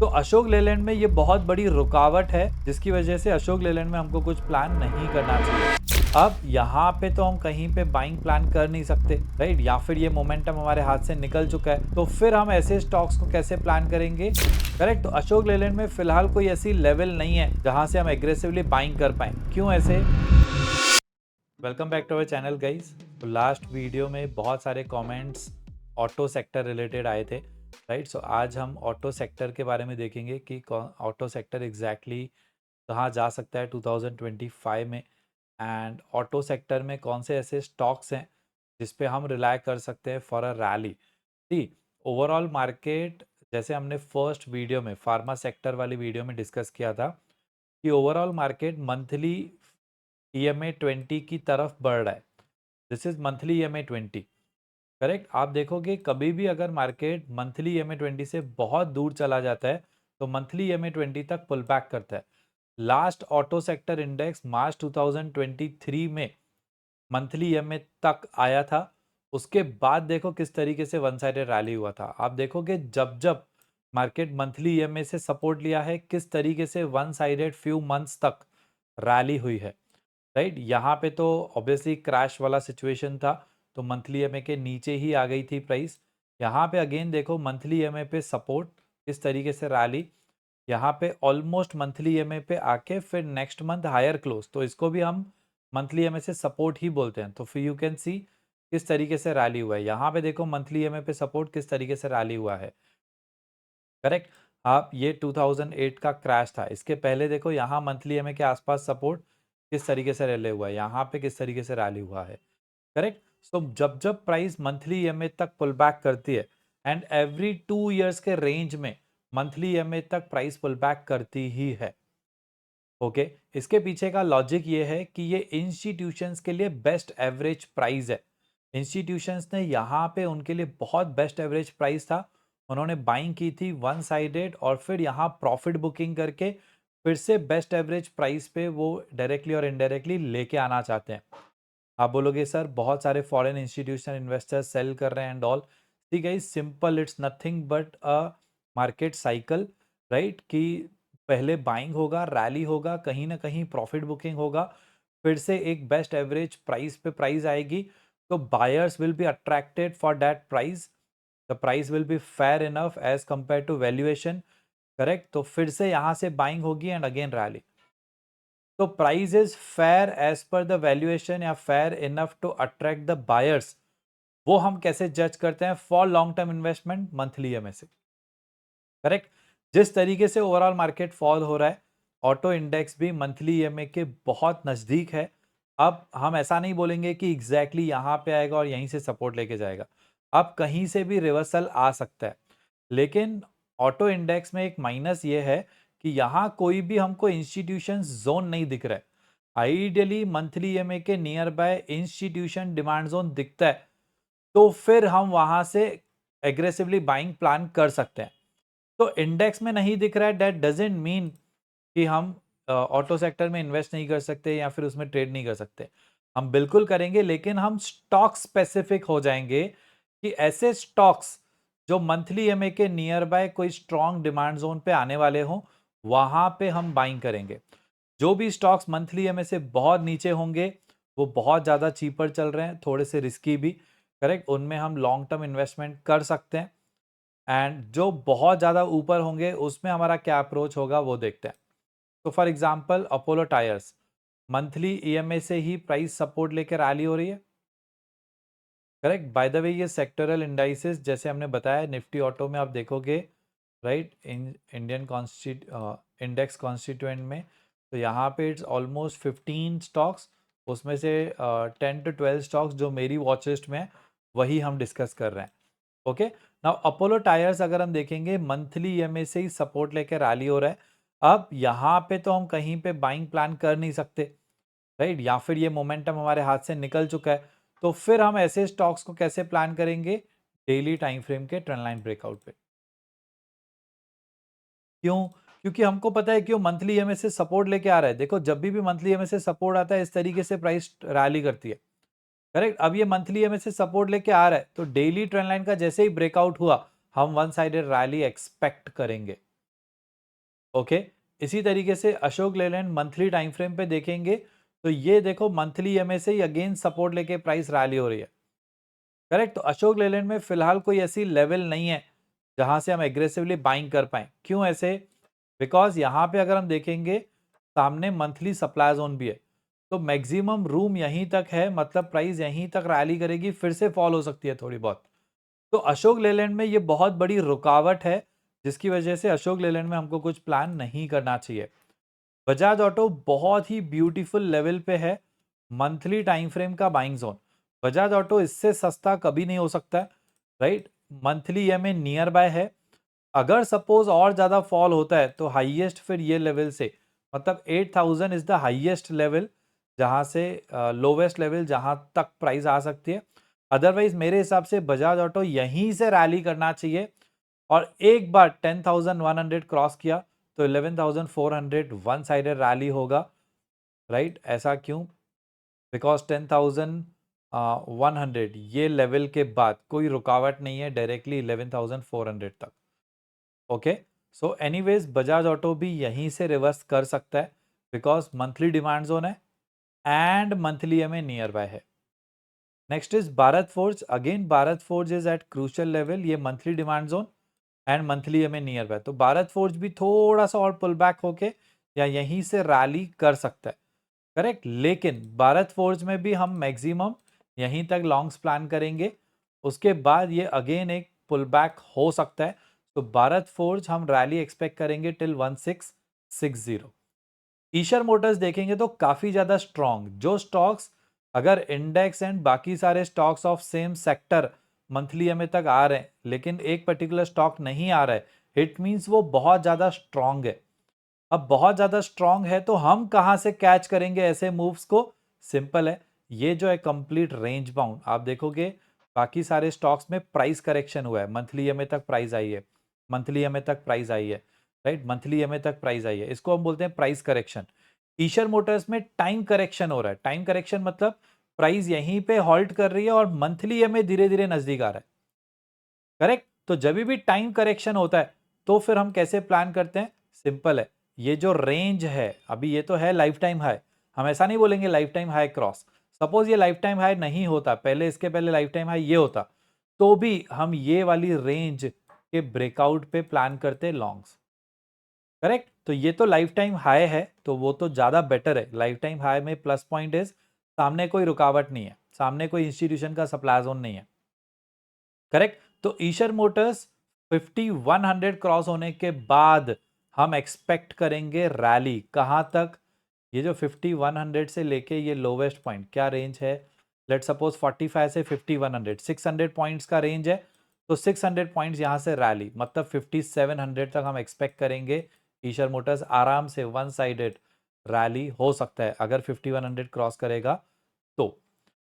तो अशोक लेलैंड में ये बहुत बड़ी रुकावट है, जिसकी वजह से अशोक लेलैंड में हमको कुछ प्लान नहीं करना चाहिए। अब यहाँ पे तो हम कहीं पे बाइंग प्लान कर नहीं सकते, राइट? या फिर ये मोमेंटम हमारे हाथ से निकल चुका है, तो फिर हम ऐसे स्टॉक्स को कैसे प्लान करेंगे? करेक्ट। तो अशोक लेलैंड में फिलहाल कोई ऐसी लेवल नहीं है जहां से हम एग्रेसिवली बाइंग कर पाए। क्यों ऐसे? Welcome back to our channel guys. तो लास्ट वीडियो में बहुत सारे कमेंट्स ऑटो सेक्टर रिलेटेड आए थे, राइट? सो आज हम ऑटो सेक्टर के बारे में देखेंगे कि ऑटो सेक्टर एग्जैक्टली कहाँ जा सकता है 2025 में, एंड ऑटो सेक्टर में कौन से ऐसे स्टॉक्स हैं जिस पे हम रिलाय कर सकते हैं for a rally. See, overall market, जैसे हमने फर्स्ट वीडियो में फार्मा सेक्टर वाली वीडियो में डिस्कस किया था कि ओवरऑल मार्केट मंथली EMA 20 की तरफ बढ़ रहा है। This is monthly EMA 20, correct. आप देखोगे कभी भी अगर मार्केट मंथली EMA 20 से बहुत दूर चला जाता है तो मंथली EMA 20 तक पुल बैक करता है। लास्ट ऑटो सेक्टर इंडेक्स मार्च 2023 में मंथली EMA तक आया था। उसके बाद देखो किस तरीके से वन साइडेड रैली हुआ था। आप देखोगे जब जब मार्केट मंथली EMA से सपोर्ट लिया है, किस तरीके से वन साइडेड फ्यू मंथ्स तक रैली हुई है, राइट? यहाँ पे तो ऑब्वियसली क्रैश वाला सिचुएशन था, तो मंथली EMA के नीचे ही आ गई थी प्राइस। यहाँ पे अगेन देखो मंथली EMA पे सपोर्ट, किस तरीके से रैली, यहाँ पे ऑलमोस्ट मंथली EMA पे आके फिर नेक्स्ट मंथ हायर क्लोज, तो इसको भी हम मंथली EMA से सपोर्ट ही बोलते हैं। तो फिर यू कैन सी किस तरीके से रैली हुआ है। यहाँ पे देखो मंथली EMA पे सपोर्ट किस तरीके से रैली हुआ है, करेक्ट। आप ये 2008 का क्रैश था, इसके पहले देखो यहाँ मंथली EMA के आसपास सपोर्ट किस तरीके से रैली हुआ है, यहाँ पे किस तरीके से रैली हुआ है, करेक्ट। सो जब जब प्राइस मंथली EMA तक पुल बैक करती है, एंड एवरी 2 इयर्स के रेंज में मंथली EMA तक प्राइस पुल बैक करती ही है, ओके। इसके पीछे का लॉजिक ये है कि ये इंस्टीट्यूशंस के लिए बेस्ट एवरेज प्राइस है। इंस्टीट्यूशंस ने यहाँ पे उनके लिए बहुत बेस्ट एवरेज प्राइस था, उन्होंने बाइंग की थी वन साइडेड और फिर यहाँ प्रॉफिट बुकिंग करके फिर से बेस्ट एवरेज प्राइस पे वो डायरेक्टली और इनडायरेक्टली लेके आना चाहते हैं। आप बोलोगे सर बहुत सारे फॉरेन इंस्टीट्यूशन इन्वेस्टर्स सेल कर रहे हैं एंड ऑल। ठीक है, simple, it's nothing but a market cycle, right? कि पहले बाइंग होगा, रैली होगा, कहीं ना कहीं प्रॉफिट बुकिंग होगा, फिर से एक बेस्ट एवरेज प्राइस पे प्राइस आएगी, तो buyers will be attracted for that price, the price will be fair enough as compare to valuation, correct. तो फिर से यहाँ से बाइंग होगी एंड अगेन रैली। तो price is fair as per the valuation या fair enough to attract the buyers, वो हम कैसे जज करते हैं for long term investment monthly EMA से, करेक्ट। जिस तरीके से ओवरऑल मार्केट फॉल हो रहा है, ऑटो इंडेक्स भी मंथली EMA के बहुत नजदीक है। अब हम ऐसा नहीं बोलेंगे कि एग्जैक्टली यहाँ पे आएगा और यहीं से सपोर्ट लेके जाएगा, अब कहीं से भी रिवर्सल आ सकता है। लेकिन ऑटो इंडेक्स में एक माइनस ये है कि यहाँ कोई भी हमको इंस्टीट्यूशन जोन नहीं दिख रहा है। आइडियली मंथली EMA के near by institution demand zone दिखता है, तो फिर हम वहां से एग्रेसिवली बाइंग प्लान कर सकते हैं। तो इंडेक्स में नहीं दिख रहा है, दैट डजेंट मीन कि हम ऑटो सेक्टर में इन्वेस्ट नहीं कर सकते या फिर उसमें ट्रेड नहीं कर सकते। हम बिल्कुल करेंगे, लेकिन हम स्टॉक स्पेसिफिक हो जाएंगे कि ऐसे स्टॉक्स जो मंथली EMA के नियर बाय कोई स्ट्रॉन्ग डिमांड जोन पे आने वाले हों, वहां पे हम बाइंग करेंगे। जो भी स्टॉक्स मंथली EMA से बहुत नीचे होंगे, वो बहुत ज़्यादा चीपर चल रहे हैं, थोड़े से रिस्की भी, करेक्ट, उनमें हम लॉन्ग टर्म इन्वेस्टमेंट कर सकते हैं। एंड जो बहुत ज़्यादा ऊपर होंगे उसमें हमारा क्या अप्रोच होगा वो देखते हैं। तो for example Apollo tyres, monthly EMA से ही प्राइस सपोर्ट लेकर रैली हो रही है, करेक्ट। बाय द वे ये सेक्टरल इंडाइसेस जैसे हमने बताया निफ्टी ऑटो में आप देखोगे, राइट, इंडियन इंडेक्स कॉन्स्टिट्यूएंट में, तो यहाँ पे इट्स ऑलमोस्ट 15 स्टॉक्स, उसमें से 10 to 12 स्टॉक्स जो मेरी वॉच लिस्ट में है वही हम डिस्कस कर रहे हैं, ओके। नाउ अपोलो टायर्स अगर हम देखेंगे मंथली EMA से ही सपोर्ट लेकर रैली हो रहा है। अब यहाँ पे तो हम कहीं पे बाइंग प्लान कर नहीं सकते, राइट? या फिर ये मोमेंटम हमारे हाथ से निकल चुका है, तो फिर हम ऐसे स्टॉक्स को कैसे प्लान करेंगे? डेली टाइम फ्रेम के ट्रेंड लाइन ब्रेकआउट पे। क्यों? क्योंकि हमको पता है क्यों मंथली EMA से सपोर्ट लेके आ रहा है। देखो जब भी मंथली EMA से सपोर्ट आता है इस तरीके से प्राइस रैली करती है, करेक्ट। अब ये मंथली EMA से सपोर्ट लेके आ रहा है, तो डेली ट्रेंड लाइन का जैसे ही ब्रेकआउट हुआ हम वन साइडेड रैली एक्सपेक्ट करेंगे, ओके। इसी तरीके से Ashok Leyland monthly time frame पे देखेंगे तो ये देखो मंथली ईएमए से ही अगेन सपोर्ट लेके प्राइस रैली हो रही है। करेक्ट। तो अशोक लेलैंड में फिलहाल कोई ऐसी लेवल नहीं है जहां से हम एग्रेसिवली बाइंग कर पाए। क्यों ऐसे? बिकॉज यहाँ पे अगर हम देखेंगे सामने मंथली सप्लाई जोन भी है, तो मैक्सिमम रूम यहीं तक है, मतलब प्राइस यहीं तक रैली करेगी, फिर से फॉल हो सकती है थोड़ी बहुत। तो अशोक लेलैंड में ये बहुत बड़ी रुकावट है, जिसकी वजह से अशोक लेलैंड में हमको कुछ प्लान नहीं करना चाहिए। बजाज ऑटो बहुत ही ब्यूटीफुल लेवल पे है, मंथली टाइम फ्रेम का बाइंग जोन। बजाज ऑटो इससे सस्ता कभी नहीं हो सकता है, right. Monthly EMA nearby है। अगर सपोज और ज्यादा फॉल होता है तो हाईएस्ट फिर ये लेवल से, मतलब 8000 इज द हाईएस्ट लेवल जहां से लोवेस्ट लेवल जहां तक प्राइस आ सकती है। अदरवाइज मेरे हिसाब से बजाज ऑटो यहीं से रैली करना चाहिए, और एक बार 10,100 क्रॉस किया तो 11,400 वन साइडेड रैली होगा, राइट। ऐसा क्यों? बिकॉज 10,100 ये लेवल के बाद कोई रुकावट नहीं है डायरेक्टली 11,400 तक। Okay. So anyways Bajaj Auto भी यहीं से रिवर्स कर सकता है, बिकॉज मंथली डिमांड जोन है and monthly EMA nearby है। Next is Bharat Forge. Again Bharat Forge is at crucial level, ये monthly demand zone and monthly EMA nearby. तो भारत फोर्ज भी थोड़ा सा और पुल बैक होके या यहीं से रैली कर सकता है, करेक्ट। लेकिन भारत फोर्ज में भी हम मैक्सिमम यहीं तक लॉन्ग्स प्लान करेंगे, उसके बाद ये अगेन एक पुल बैक हो सकता है। तो भारत फोर्ज हम रैली एक्सपेक्ट करेंगे टिल 1660। ईशर मोटर्स देखेंगे तो काफी ज्यादा स्ट्रॉन्ग। जो स्टॉक्स अगर इंडेक्स एंड बाकी सारे stocks of same sector monthly EMA तक आ रहे हैं, लेकिन एक पर्टिकुलर स्टॉक नहीं आ रहा है, इट मींस वो बहुत ज्यादा स्ट्रॉन्ग है। अब बहुत ज्यादा स्ट्रॉन्ग है तो हम कहां से कैच करेंगे ऐसे मूव्स को? सिंपल है, ये जो है कंप्लीट रेंज बाउंड। आप देखोगे बाकी सारे स्टॉक्स में प्राइस करेक्शन हुआ है, मंथली ईएमए तक प्राइस आई है, मंथली ईएमए तक प्राइस आई है, राइट। मंथली ईएमए तक प्राइस आई है, इसको हम बोलते हैं प्राइस करेक्शन। ईशर मोटर्स में टाइम करेक्शन हो रहा है। टाइम करेक्शन मतलब प्राइस यहीं पे हॉल्ट कर रही है और मंथली ईएमए धीरे धीरे नजदीक आ रहा है, करेक्ट। तो जब भी टाइम करेक्शन होता है तो फिर हम कैसे प्लान करते हैं? सिंपल है, ये जो रेंज है अभी ये तो है लाइफ टाइम हाई, हम ऐसा नहीं बोलेंगे life time high cross. Suppose ये लाइफ टाइम हाई नहीं होता, पहले इसके पहले लाइफ टाइम हाई ये होता, तो भी हम ये वाली रेंज के ब्रेकआउट पे प्लान करते लॉन्ग्स, करेक्ट। तो ये तो लाइफ टाइम हाई है तो वो तो ज्यादा बेटर है। लाइफ टाइम हाई में प्लस पॉइंट इज सामने कोई रुकावट नहीं है, सामने कोई इंस्टीट्यूशन का सप्लाई जोन नहीं है, करेक्ट। तो ईशर मोटर्स 5100 क्रॉस होने के बाद हम एक्सपेक्ट करेंगे रैली कहां तक? ये जो 5100 से लेके ये लोवेस्ट पॉइंट क्या रेंज है? लेट सपोज 45 से 5100 600 पॉइंट्स का रेंज है, तो 600 पॉइंट्स यहां से रैली, मतलब 5700 तक हम एक्सपेक्ट करेंगे। ईशर मोटर्स आराम से वन साइडेड रैली हो सकता है अगर 5100 क्रॉस करेगा तो,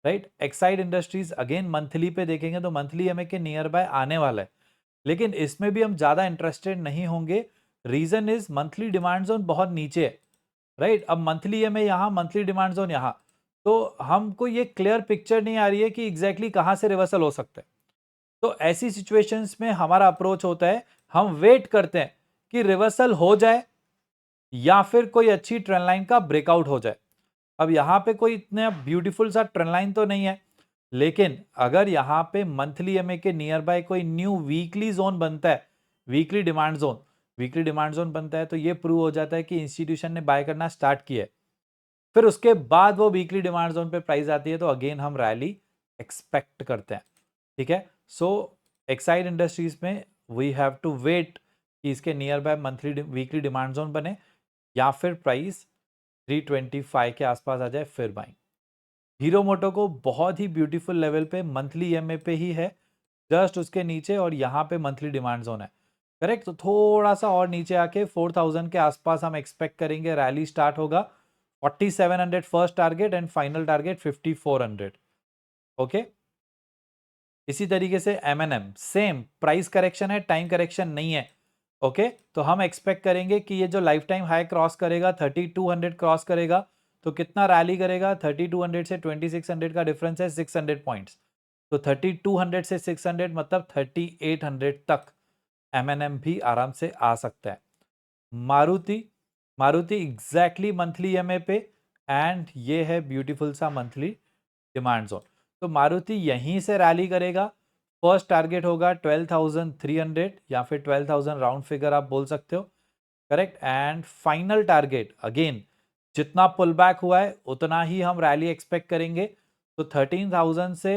right. Exide industries again monthly पे देखेंगे तो मंथली हमें के नियर बाय आने वाला है, लेकिन इसमें भी हम ज्यादा इंटरेस्टेड नहीं होंगे। Reason is monthly demand zone बहुत नीचे है, राइट। अब मंथली हमें यहाँ, मंथली डिमांड जोन यहाँ, तो हमको ये क्लियर पिक्चर नहीं आ रही है कि एग्जैक्टली कहाँ से रिवर्सल हो सकता है। तो ऐसी सिचुएशंस में हमारा अप्रोच होता है, हम वेट करते हैं कि रिवर्सल हो जाए या फिर कोई अच्छी ट्रेंड लाइन का ब्रेकआउट हो जाए। अब यहाँ पे कोई इतना ब्यूटीफुल सा ट्रेंड लाइन तो नहीं है, लेकिन अगर यहाँ पे मंथली एमए के नियर बाय कोई न्यू वीकली जोन बनता है, weekly demand zone, weekly demand zone बनता है तो ये प्रूव हो जाता है कि इंस्टीट्यूशन ने बाय करना स्टार्ट किया है। फिर उसके बाद वो वीकली डिमांड जोन पे प्राइस आती है तो अगेन हम रैली एक्सपेक्ट करते हैं, ठीक है। सो एक्साइड इंडस्ट्रीज में वी हैव टू वेट कि इसके near by monthly weekly demand zone बने या फिर प्राइस 325 के आसपास आ जाए फिर बाइंग। हीरो मोटो को बहुत ही ब्यूटीफुल लेवल पे मंथली ईएमए पे ही है, जस्ट उसके नीचे, और यहाँ पे मंथली डिमांड जोन है, करेक्ट। तो थोड़ा सा और नीचे आके 4000 के आसपास हम एक्सपेक्ट करेंगे रैली स्टार्ट होगा। 4700 first target and final target 5400, okay. इसी तरीके से एमएनएम सेम प्राइस करेक्शन है, टाइम करेक्शन नहीं है, ओके। तो हम एक्सपेक्ट करेंगे कि ये जो लाइफ टाइम हाई क्रॉस करेगा 3200 क्रॉस करेगा तो कितना रैली करेगा? 3200 से 2600 का डिफरेंस है 600 पॉइंट्स, तो 3200 से 600 मतलब 3800 तक एमएनएम भी आराम से आ सकता है। Maruti, Maruti exactly monthly EMA पे, एंड ये है ब्यूटीफुल सा मंथली डिमांड जोन। तो मारुति यहीं से रैली करेगा। फर्स्ट टारगेट होगा 12,300 या फिर 12,000 राउंड फिगर आप बोल सकते हो, correct. And final target again जितना पुल बैक हुआ है उतना ही हम रैली एक्सपेक्ट करेंगे। तो 13,000 से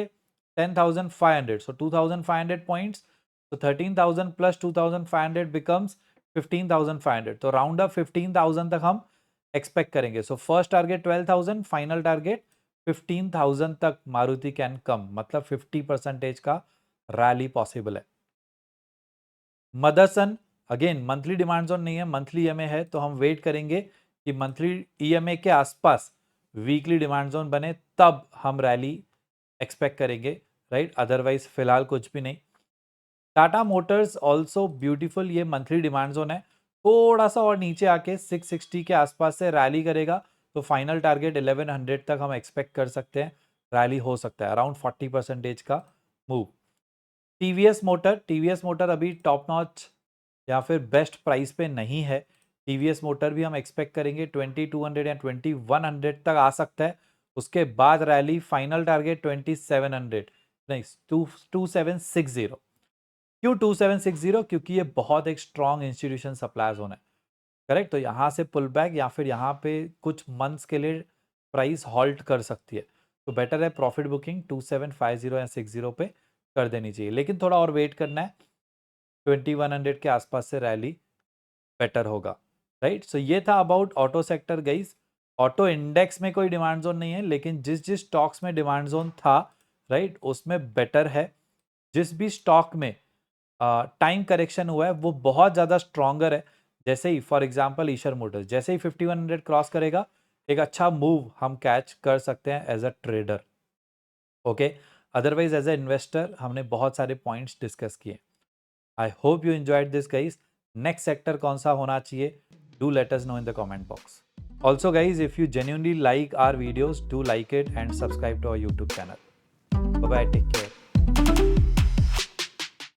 10,500, सो 2,500 पॉइंट्स। तो 13,000 प्लस 2,500 बिकम्स 15,500। तो राउंड अप 15,000 तक हम एक्सपेक्ट करेंगे। So first target 12,000, final target 15,000 तक मारुति कैन कम, मतलब 50% का रैली पॉसिबल है। Motherson again monthly demand zone नहीं है, मंथली ईएमए है, तो हम वेट करेंगे कि मंथली ईएमए के आसपास वीकली डिमांड जोन बने, तब हम रैली एक्सपेक्ट करेंगे, राइट। अदरवाइज फिलहाल कुछ भी नहीं। टाटा मोटर्स ऑल्सो ब्यूटीफुल, ये मंथली डिमांड जोन है, थोड़ा सा और नीचे आके 660 के आसपास से रैली करेगा। तो फाइनल टारगेट 1100 तक हम एक्सपेक्ट कर सकते हैं, रैली हो सकता है, अराउंड 40% का मूव। टीवीएस मोटर अभी टॉप नॉच या फिर बेस्ट प्राइस पे नहीं है। टीवीएस मोटर भी हम एक्सपेक्ट करेंगे 2200 या 2100 तक आ सकता है। उसके बाद रैली, फाइनल टारगेट 2700 नहीं 2760। क्यों 2760? क्योंकि ये बहुत एक स्ट्रॉन्ग इंस्टीट्यूशन सप्लायर्स होना है, करेक्ट। तो यहाँ से पुल बैक या फिर यहाँ पे कुछ मंथ्स के लिए प्राइस हॉल्ट कर सकती है। तो बेटर है प्रॉफिट बुकिंग 2750 या 60 पे कर देनी चाहिए, लेकिन थोड़ा और वेट करना है। 2100 के आसपास से रैली बेटर होगा, राइट। सो ये था about auto sector guys. Auto index में कोई डिमांड जोन नहीं है, लेकिन जिस जिस स्टॉक्स में डिमांड जोन था, राइट, उसमें बेटर है। जिस भी स्टॉक में टाइम करेक्शन हुआ है वो बहुत ज़्यादा स्ट्रॉन्गर है। जैसे ही फॉर एग्जांपल ईशर मोटर्स, जैसे ही 5100 क्रॉस करेगा, एक अच्छा मूव हम कैच कर सकते हैं as a trader, okay. Otherwise as a investor हमने बहुत सारे पॉइंट्स डिस्कस किए। I hope you enjoyed this guys. Next sector कौन सा होना चाहिए, do let us know in the comment box. Also guys, if you genuinely like our videos, do like it and subscribe to our YouTube channel. Bye bye, take care.